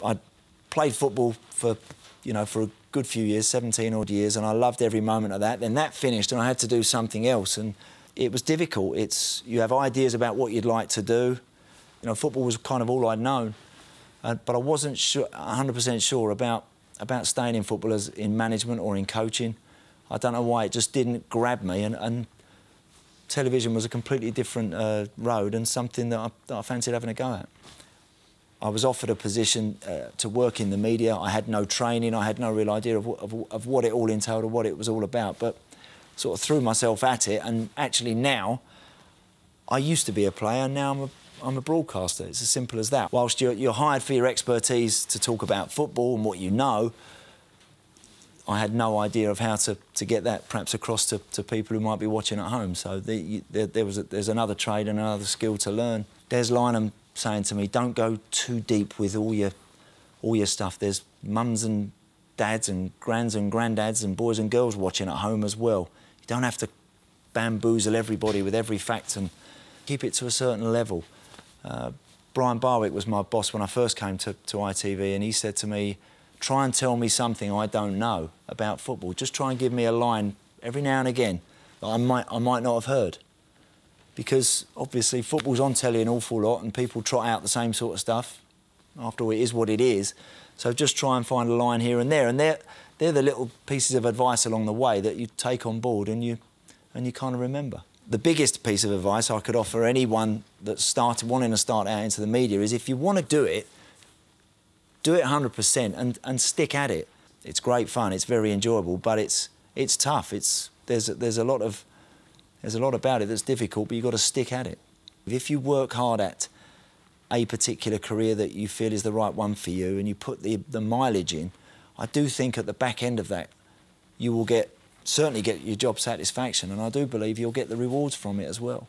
I played football for, for a good few years, 17 odd years, and I loved every moment of that. Then that finished and I had to do something else, and it was difficult. You have ideas about what you'd like to do. Football was kind of all I'd known, but I wasn't 100% sure about staying in football as in management or in coaching. I don't know why, it just didn't grab me, and television was a completely different road and something that I fancied having a go at. I was offered a position to work in the media. I had no training, I had no real idea of what it all entailed or what it was all about, but sort of threw myself at it, and actually now, I used to be a player, now I'm a broadcaster. It's as simple as that. Whilst you're hired for your expertise to talk about football and what you know, I had no idea of how to get that perhaps across to people who might be watching at home. So there's another trade and another skill to learn. There's Lynham saying to me, don't go too deep with all your stuff. There's mums and dads and grands and granddads and boys and girls watching at home as well. You don't have to bamboozle everybody with every fact, and keep it to a certain level. Brian Barwick was my boss when I first came to ITV, and he said to me, try and tell me something I don't know about football. Just try and give me a line every now and again that I might not have heard. Because obviously football's on telly an awful lot and people trot out the same sort of stuff. After all, it is what it is. So just try and find a line here and there. And they're the little pieces of advice along the way that you take on board and you kind of remember. The biggest piece of advice I could offer anyone that's wanting to start out into the media is, if you want to do it 100% and stick at it. It's great fun, it's very enjoyable, but it's tough. There's a lot about it that's difficult, but you've got to stick at it. If you work hard at a particular career that you feel is the right one for you, and you put the mileage in, I do think at the back end of that you will certainly get your job satisfaction, and I do believe you'll get the rewards from it as well.